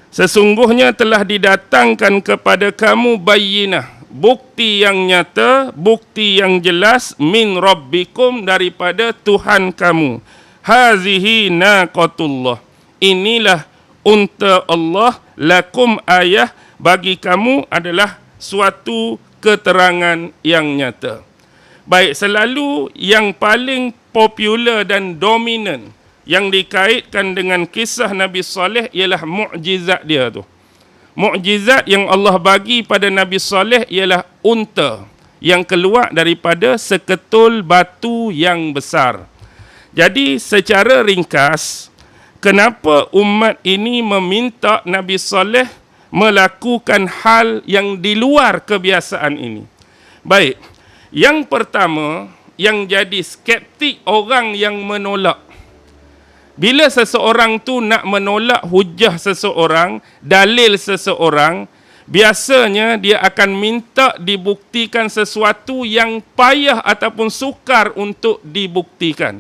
Sesungguhnya telah didatangkan kepada kamu bayyinah, bukti yang nyata, bukti yang jelas, min rabbikum, daripada Tuhan kamu. Hazihi naqatullah, inilah unta Allah, lakum ayah, bagi kamu adalah suatu keterangan yang nyata. Baik, selalu yang paling popular dan dominan yang dikaitkan dengan kisah Nabi Saleh ialah mukjizat dia tu. Mukjizat yang Allah bagi pada Nabi Saleh ialah unta yang keluar daripada seketul batu yang besar. Jadi secara ringkas, kenapa umat ini meminta Nabi Saleh melakukan hal yang di luar kebiasaan ini? Baik, yang pertama yang jadi skeptik orang yang menolak. Bila seseorang tu nak menolak hujah seseorang, dalil seseorang, biasanya dia akan minta dibuktikan sesuatu yang payah ataupun sukar untuk dibuktikan.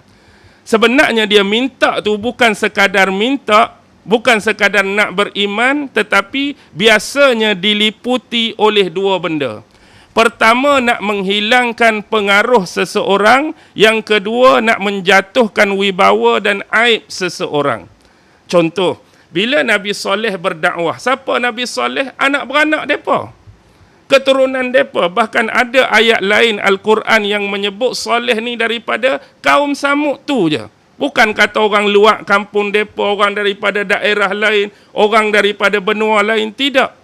Sebenarnya dia minta tu bukan sekadar minta, bukan sekadar nak beriman, tetapi biasanya diliputi oleh dua benda. Pertama, nak menghilangkan pengaruh seseorang. Yang kedua, nak menjatuhkan wibawa dan aib seseorang. Contoh, bila Nabi Saleh berdakwah, siapa Nabi Saleh? Anak beranak mereka, keturunan mereka. Bahkan ada ayat lain Al-Quran yang menyebut Saleh ni daripada kaum Samud tu je. Bukan kata orang luar kampung mereka, orang daripada daerah lain, orang daripada benua lain. Tidak.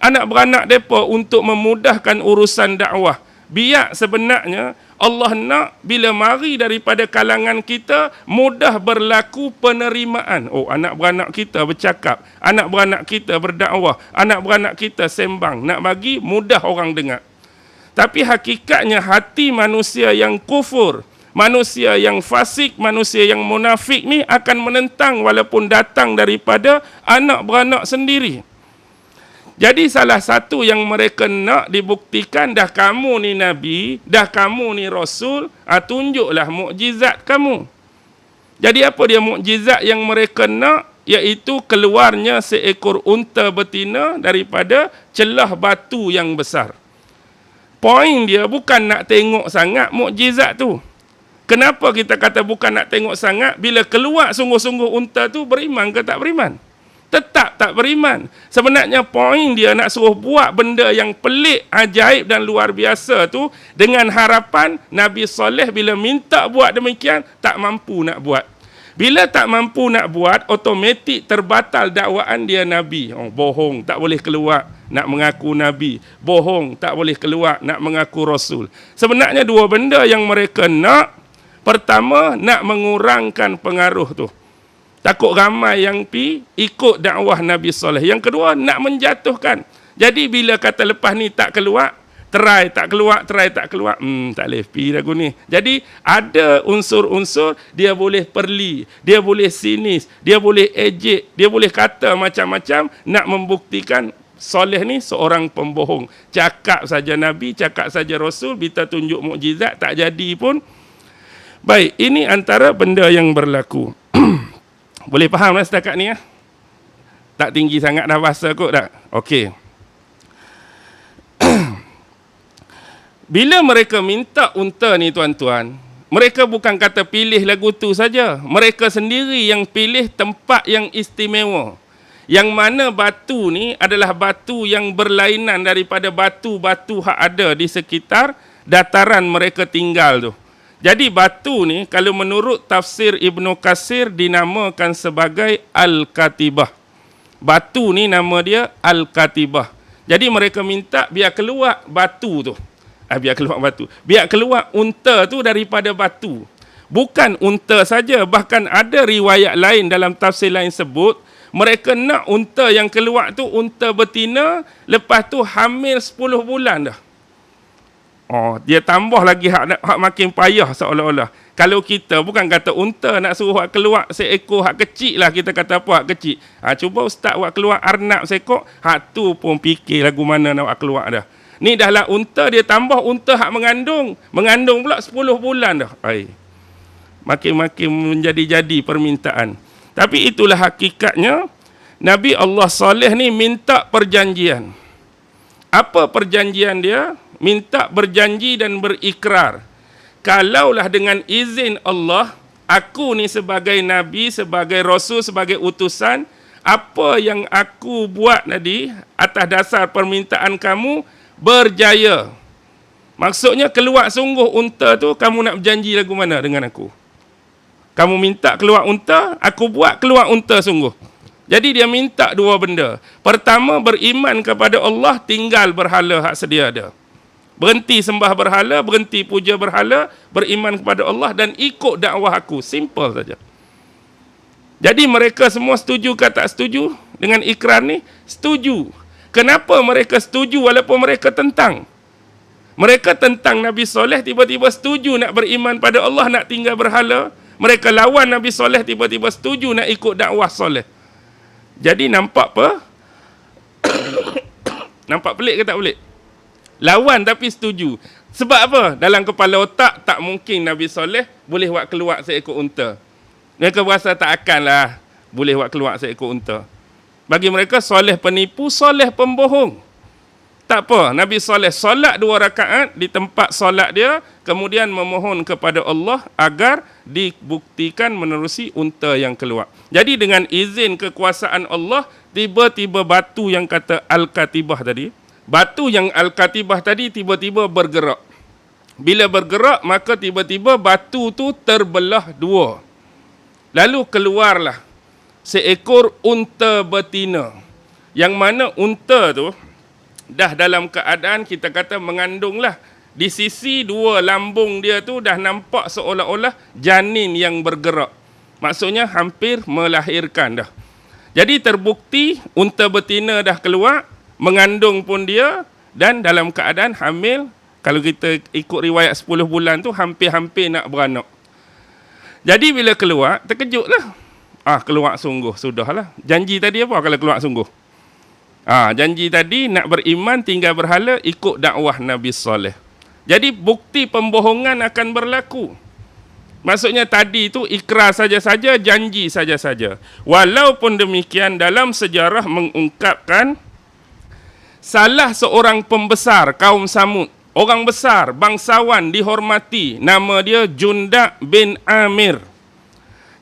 Anak beranak mereka untuk memudahkan urusan dakwah. Biar sebenarnya Allah nak bila mari daripada kalangan kita, mudah berlaku penerimaan. Oh, anak beranak kita bercakap, anak beranak kita berdakwah, anak beranak kita sembang. Nak bagi mudah orang dengar. Tapi hakikatnya hati manusia yang kufur, manusia yang fasik, manusia yang munafik ni akan menentang walaupun datang daripada anak beranak sendiri. Jadi salah satu yang mereka nak dibuktikan, dah kamu ni Nabi, dah kamu ni Rasul, tunjuklah mukjizat kamu. Jadi apa dia mukjizat yang mereka nak? Iaitu keluarnya seekor unta betina daripada celah batu yang besar. Poin dia bukan nak tengok sangat mukjizat tu. Kenapa kita kata bukan nak tengok sangat? Bila keluar sungguh-sungguh unta tu, beriman ke tak beriman? Tetap tak beriman. Sebenarnya poin dia nak suruh buat benda yang pelik, ajaib dan luar biasa tu dengan harapan Nabi Saleh bila minta buat demikian, tak mampu nak buat. Bila tak mampu nak buat, automatik terbatal dakwaan dia Nabi. Oh, bohong, tak boleh keluar nak mengaku Nabi. Bohong, tak boleh keluar nak mengaku Rasul. Sebenarnya dua benda yang mereka nak. Pertama, nak mengurangkan pengaruh tu. Takut ramai yang ikut dakwah Nabi Saleh. Yang kedua, nak menjatuhkan. Jadi bila kata lepas ni tak keluar, try tak keluar, tak boleh pi lagu ni. Jadi ada unsur-unsur dia boleh perli, dia boleh sinis, dia boleh ejek, dia boleh kata macam-macam nak membuktikan Saleh ni seorang pembohong. Cakap saja Nabi, cakap saja Rasul, kita tunjuk mukjizat tak jadi pun. Baik, ini antara benda yang berlaku. Boleh faham lah setakat ni ya? Tak tinggi sangat dah bahasa kot tak? Okey. Bila mereka minta unta ni tuan-tuan, mereka bukan kata pilih lagu tu saja. Mereka sendiri yang pilih tempat yang istimewa. Yang mana batu ni adalah batu yang berlainan daripada batu-batu hak ada di sekitar dataran mereka tinggal tu. Jadi batu ni kalau menurut tafsir Ibnu Katsir dinamakan sebagai Al-Katibah. Batu ni nama dia Al-Katibah. Jadi mereka minta biar keluar batu tu. Biar keluar unta tu daripada batu. Bukan unta saja, bahkan ada riwayat lain dalam tafsir lain sebut, mereka nak unta yang keluar tu unta betina, lepas tu hamil 10 bulan dah. Oh, dia tambah lagi hak makin payah seolah-olah. Kalau kita bukan kata unta nak suruh hak keluar seekor hak kecil lah, kita kata apa hak kecil. Cuba ustaz buat keluar arnab seekor, hak tu pun fikir lagu mana nak keluar dah. Ni dah lah unta, dia tambah unta hak mengandung pula 10 bulan dah. Makin-makin menjadi-jadi permintaan. Tapi itulah hakikatnya, Nabi Allah Saleh ni minta perjanjian. Apa perjanjian dia? Minta berjanji dan berikrar. Kalaulah dengan izin Allah, aku ni sebagai Nabi, sebagai Rasul, sebagai utusan, apa yang aku buat tadi atas dasar permintaan kamu berjaya. Maksudnya keluar sungguh unta tu, kamu nak berjanji lagu mana dengan aku? Kamu minta keluar unta, aku buat keluar unta sungguh. Jadi dia minta dua benda. Pertama, beriman kepada Allah, tinggal berhala hak sedia ada. Berhenti sembah berhala, berhenti puja berhala, beriman kepada Allah dan ikut dakwah aku. Simple saja. Jadi mereka semua setuju ke tak setuju dengan ikrar ni? Setuju. Kenapa mereka setuju walaupun mereka tentang? Mereka tentang Nabi Soleh, tiba-tiba setuju nak beriman pada Allah, nak tinggal berhala. Mereka lawan Nabi Soleh, tiba-tiba setuju nak ikut dakwah Soleh. Jadi nampak apa? Nampak pelik ke tak pelik? Lawan tapi setuju. Sebab apa? Dalam kepala otak, tak mungkin Nabi Soleh boleh buat keluar seekor unta. Mereka berasa tak akanlah boleh buat keluar seekor unta. Bagi mereka, Soleh penipu, Soleh pembohong. Tak apa, Nabi Soleh solat 2 rakaat di tempat solat dia, kemudian memohon kepada Allah agar dibuktikan menerusi unta yang keluar. Jadi dengan izin kekuasaan Allah, tiba-tiba batu yang kata Al-Katibah tadi, batu yang Al-Katibah tadi tiba-tiba bergerak. Bila bergerak, maka tiba-tiba batu tu terbelah 2. Lalu keluarlah seekor unta betina. Yang mana unta tu dah dalam keadaan kita kata mengandunglah. Di sisi 2 lambung dia tu dah nampak seolah-olah janin yang bergerak. Maksudnya hampir melahirkan dah. Jadi terbukti unta betina dah keluar, mengandung pun dia dan dalam keadaan hamil. Kalau kita ikut riwayat 10 bulan tu hampir-hampir nak beranak. Jadi bila keluar, terkejutlah. Keluar sungguh, sudahlah. Janji tadi apa kalau keluar sungguh? Janji tadi nak beriman, tinggal berhala, ikut dakwah Nabi Saleh. Jadi bukti pembohongan akan berlaku. Maksudnya tadi itu ikrar saja-saja, janji saja-saja. Walaupun demikian, dalam sejarah mengungkapkan salah seorang pembesar kaum Samud, orang besar, bangsawan, dihormati, nama dia Jundak bin Amir.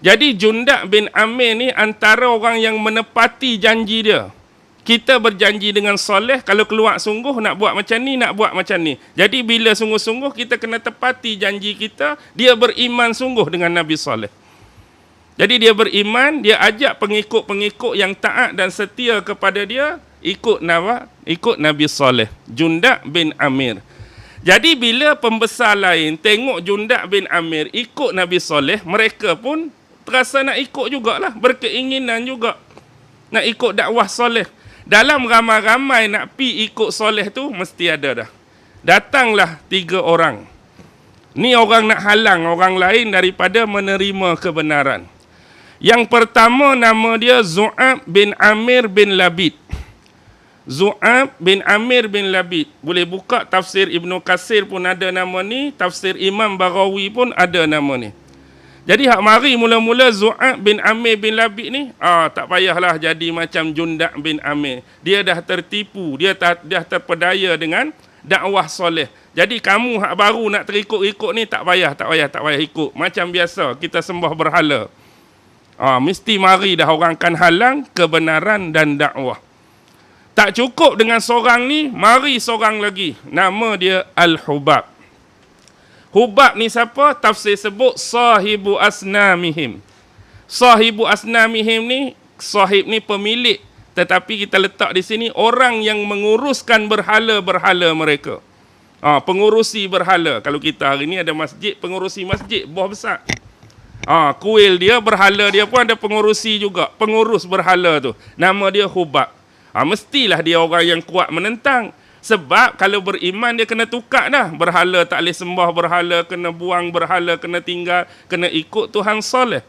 Jadi Jundak bin Amir ni antara orang yang menepati janji dia. Kita berjanji dengan Soleh, kalau keluar sungguh nak buat macam ni, nak buat macam ni. Jadi bila sungguh-sungguh kita kena tepati janji kita, dia beriman sungguh dengan Nabi Soleh. Jadi dia beriman, dia ajak pengikut-pengikut yang taat dan setia kepada dia, ikut Nabi Soleh, Jundak bin Amir. Jadi bila pembesar lain tengok Jundak bin Amir ikut Nabi Soleh, mereka pun terasa nak ikut jugalah, berkeinginan juga nak ikut dakwah Soleh. Dalam ramai-ramai nak pi ikut Soleh tu, mesti ada dah. Datanglah 3 orang. Ni orang nak halang orang lain daripada menerima kebenaran. Yang pertama nama dia Zu'ab bin Amir bin Labid. Zu'ab bin Amir bin Labid. Boleh buka tafsir Ibnu Katsir pun ada nama ni, tafsir Imam Baghawi pun ada nama ni. Jadi hak mari mula-mula Zu'ab bin Amir bin Labid ni, tak payahlah jadi macam Jundak bin Amir. Dia dah tertipu, dia dah terpedaya dengan dakwah Soleh. Jadi kamu hak baru nak terikut-ikut ni, tak payah ikut. Macam biasa kita sembah berhala. Mesti mari dah orang kan halang kebenaran dan dakwah. Tak cukup dengan seorang ni, mari seorang lagi. Nama dia Al-Hubab. Hubab ni siapa? Tafsir sebut sahibu asnamihim. Sahibu asnamihim ni, sahib ni pemilik. Tetapi kita letak di sini orang yang menguruskan berhala-berhala mereka. Pengurusi berhala. Kalau kita hari ni ada masjid, pengurusi masjid, buah besar. Kuil dia, berhala dia pun ada pengurusi juga. Pengurus berhala tu. Nama dia Hubab. Mestilah dia orang yang kuat menentang. Sebab kalau beriman dia kena tukar dah. Berhala tak boleh sembah berhala, kena buang berhala, kena tinggal, kena ikut Tuhan Soleh.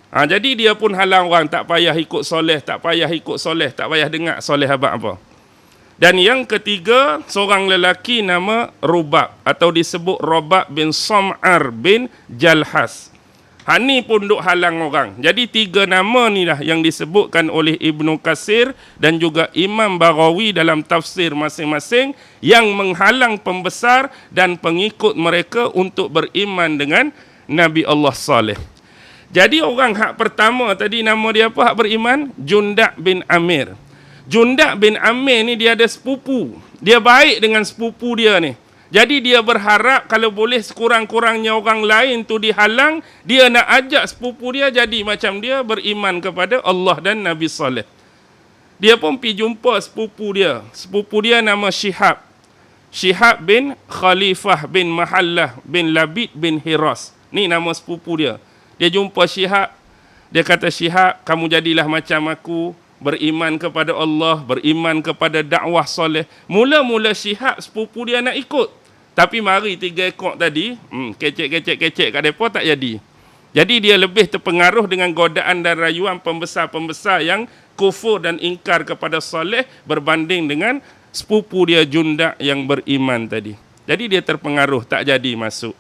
Jadi dia pun halang orang, tak payah ikut Soleh, tak payah ikut Soleh, tak payah dengar Soleh apa. Dan yang ketiga, seorang lelaki nama Rubab atau disebut Rubab bin Sam'ar bin Jalhas. Hak ni pun duk halang orang. Jadi 3 nama ni lah yang disebutkan oleh Ibnu Katsir dan juga Imam Baghawi dalam tafsir masing-masing yang menghalang pembesar dan pengikut mereka untuk beriman dengan Nabi Allah Saleh. Jadi orang hak pertama tadi nama dia apa hak beriman? Jundak bin Amir. Jundak bin Amir ni dia ada sepupu. Dia baik dengan sepupu dia ni. Jadi dia berharap kalau boleh sekurang-kurangnya orang lain tu dihalang, dia nak ajak sepupu dia jadi macam dia beriman kepada Allah dan Nabi Saleh. Dia pun pergi jumpa sepupu dia. Sepupu dia nama Syihab. Syihab bin Khalifah bin Mahallah bin Labid bin Hiras. Ni nama sepupu dia. Dia jumpa Syihab. Dia kata, Syihab, kamu jadilah macam aku. Beriman kepada Allah, beriman kepada dakwah soleh. Mula-mula Syihab sepupu dia nak ikut. Tapi mari 3 ekor tadi, kecek-kecek kat mereka tak jadi. Jadi dia lebih terpengaruh dengan godaan dan rayuan pembesar-pembesar yang kufur dan ingkar kepada soleh berbanding dengan sepupu dia Jundak yang beriman tadi. Jadi dia terpengaruh, tak jadi masuk.